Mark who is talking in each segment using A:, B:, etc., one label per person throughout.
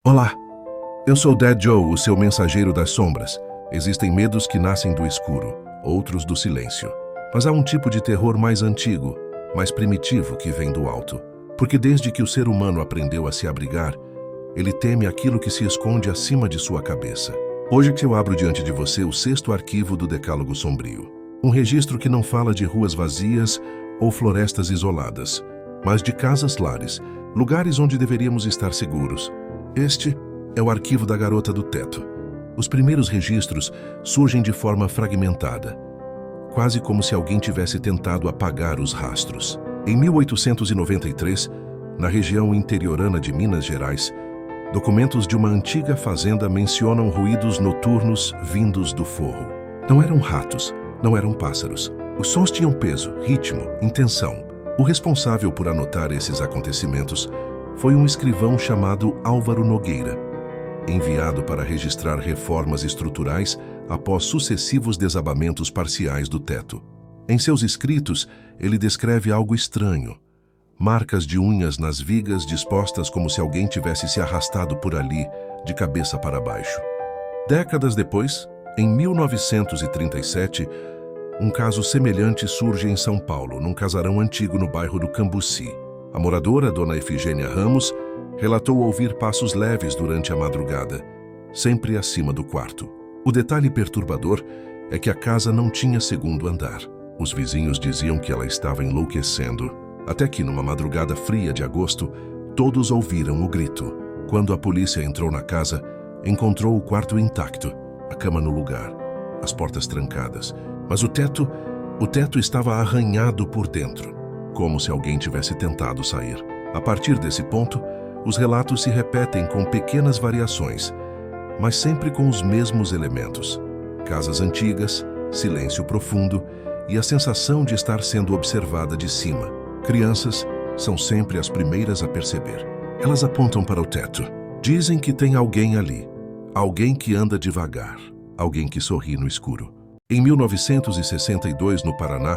A: Olá, eu sou Dead Joe, o seu mensageiro das sombras. Existem medos que nascem do escuro, outros do silêncio. Mas há um tipo de terror mais antigo, mais primitivo que vem do alto. Porque desde que o ser humano aprendeu a se abrigar, ele teme aquilo que se esconde acima de sua cabeça. Hoje que eu abro diante de você o 6º arquivo do Decálogo Sombrio. Um registro que não fala de ruas vazias ou florestas isoladas, mas de casas-lares, lugares onde deveríamos estar seguros. Este é o arquivo da Garota do Teto. Os primeiros registros surgem de forma fragmentada, quase como se alguém tivesse tentado apagar os rastros. Em 1893, na região interiorana de Minas Gerais, documentos de uma antiga fazenda mencionam ruídos noturnos vindos do forro. Não eram ratos, não eram pássaros. Os sons tinham peso, ritmo, intenção. O responsável por anotar esses acontecimentos foi um escrivão chamado Álvaro Nogueira, enviado para registrar reformas estruturais após sucessivos desabamentos parciais do teto. Em seus escritos, ele descreve algo estranho: marcas de unhas nas vigas dispostas como se alguém tivesse se arrastado por ali, de cabeça para baixo. Décadas depois, em 1937, um caso semelhante surge em São Paulo, num casarão antigo no bairro do Cambuci. A moradora, Dona Efigênia Ramos, relatou ouvir passos leves durante a madrugada, sempre acima do quarto. O detalhe perturbador é que a casa não tinha segundo andar. Os vizinhos diziam que ela estava enlouquecendo, até que, numa madrugada fria de agosto, todos ouviram o grito. Quando a polícia entrou na casa, encontrou o quarto intacto, a cama no lugar, as portas trancadas, mas o teto estava arranhado por dentro, como se alguém tivesse tentado sair. A partir desse ponto, os relatos se repetem com pequenas variações, mas sempre com os mesmos elementos: casas antigas, silêncio profundo e a sensação de estar sendo observada de cima. Crianças são sempre as primeiras a perceber. Elas apontam para o teto. Dizem que tem alguém ali, alguém que anda devagar, alguém que sorri no escuro. Em 1962, no Paraná,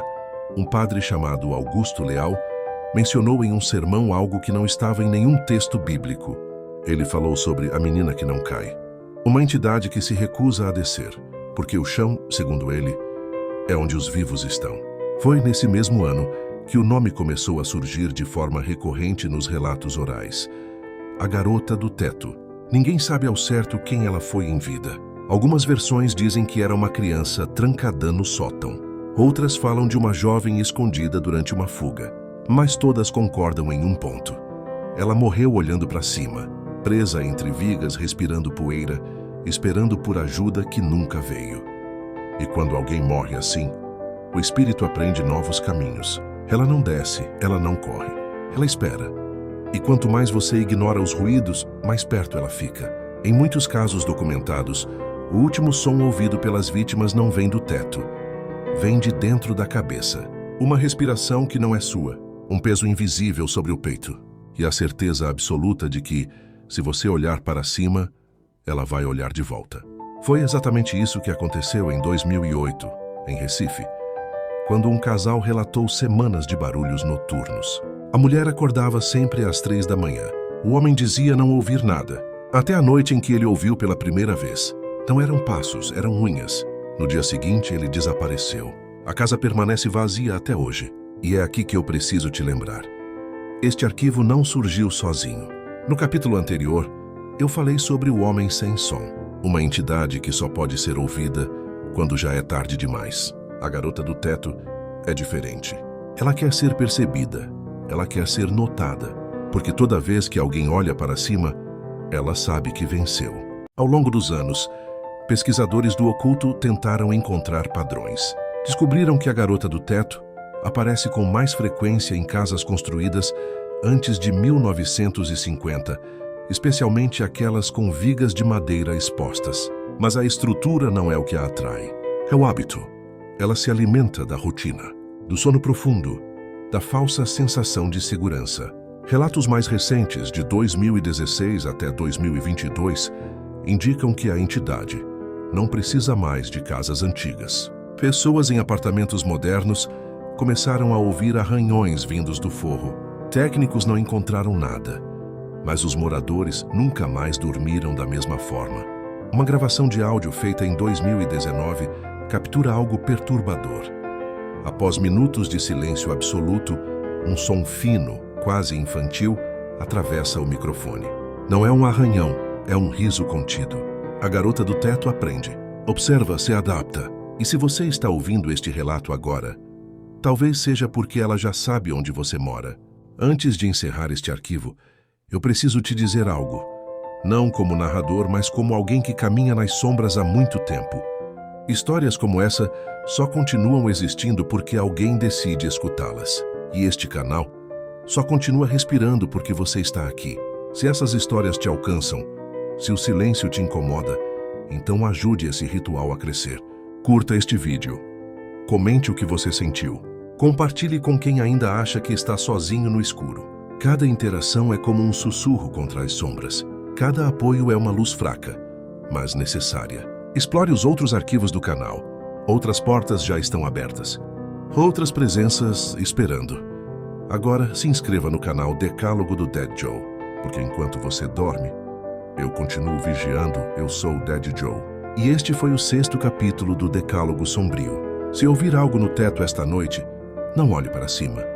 A: um padre chamado Augusto Leal mencionou em um sermão algo que não estava em nenhum texto bíblico. Ele falou sobre a menina que não cai, uma entidade que se recusa a descer, porque o chão, segundo ele, é onde os vivos estão. Foi nesse mesmo ano que o nome começou a surgir de forma recorrente nos relatos orais: a Garota do Teto. Ninguém sabe ao certo quem ela foi em vida. Algumas versões dizem que era uma criança trancada no sótão. Outras falam de uma jovem escondida durante uma fuga. Mas todas concordam em um ponto: ela morreu olhando para cima, presa entre vigas, respirando poeira, esperando por ajuda que nunca veio. E quando alguém morre assim, o espírito aprende novos caminhos. Ela não desce, ela não corre, ela espera. E quanto mais você ignora os ruídos, mais perto ela fica. Em muitos casos documentados, o último som ouvido pelas vítimas não vem do teto, vem de dentro da cabeça. Uma respiração que não é sua, um peso invisível sobre o peito, e a certeza absoluta de que, se você olhar para cima, ela vai olhar de volta. Foi exatamente isso que aconteceu em 2008, em Recife, quando um casal relatou semanas de barulhos noturnos. A mulher acordava sempre às 3 da manhã. O homem dizia não ouvir nada, até a noite em que ele ouviu pela primeira vez. Não eram passos, eram unhas. No dia seguinte, ele desapareceu. A casa permanece vazia até hoje. E é aqui que eu preciso te lembrar: este arquivo não surgiu sozinho. No capítulo anterior, eu falei sobre o homem sem som, uma entidade que só pode ser ouvida quando já é tarde demais. A Garota do Teto é diferente. Ela quer ser percebida, ela quer ser notada, porque toda vez que alguém olha para cima, ela sabe que venceu. Ao longo dos anos, pesquisadores do oculto tentaram encontrar padrões. Descobriram que a Garota do Teto aparece com mais frequência em casas construídas antes de 1950, especialmente aquelas com vigas de madeira expostas. Mas a estrutura não é o que a atrai. É o hábito. Ela se alimenta da rotina, do sono profundo, da falsa sensação de segurança. Relatos mais recentes, de 2016 até 2022, indicam que a entidade não precisa mais de casas antigas. Pessoas em apartamentos modernos começaram a ouvir arranhões vindos do forro. Técnicos não encontraram nada, mas os moradores nunca mais dormiram da mesma forma. Uma gravação de áudio feita em 2019 captura algo perturbador. Após minutos de silêncio absoluto, um som fino, quase infantil, atravessa o microfone. Não é um arranhão, é um riso contido. A garota do teto aprende. Observa, se adapta. E se você está ouvindo este relato agora, talvez seja porque ela já sabe onde você mora. Antes de encerrar este arquivo, eu preciso te dizer algo. Não como narrador, mas como alguém que caminha nas sombras há muito tempo. Histórias como essa só continuam existindo porque alguém decide escutá-las. E este canal só continua respirando porque você está aqui. Se essas histórias te alcançam, se o silêncio te incomoda, então ajude esse ritual a crescer. Curta este vídeo. Comente o que você sentiu. Compartilhe com quem ainda acha que está sozinho no escuro. Cada interação é como um sussurro contra as sombras. Cada apoio é uma luz fraca, mas necessária. Explore os outros arquivos do canal. Outras portas já estão abertas. Outras presenças esperando. Agora, se inscreva no canal Decálogo do Dead Joe, porque enquanto você dorme, eu continuo vigiando. Eu sou o Dead Joe. E este foi o 6º capítulo do Decálogo Sombrio. Se ouvir algo no teto esta noite, não olhe para cima.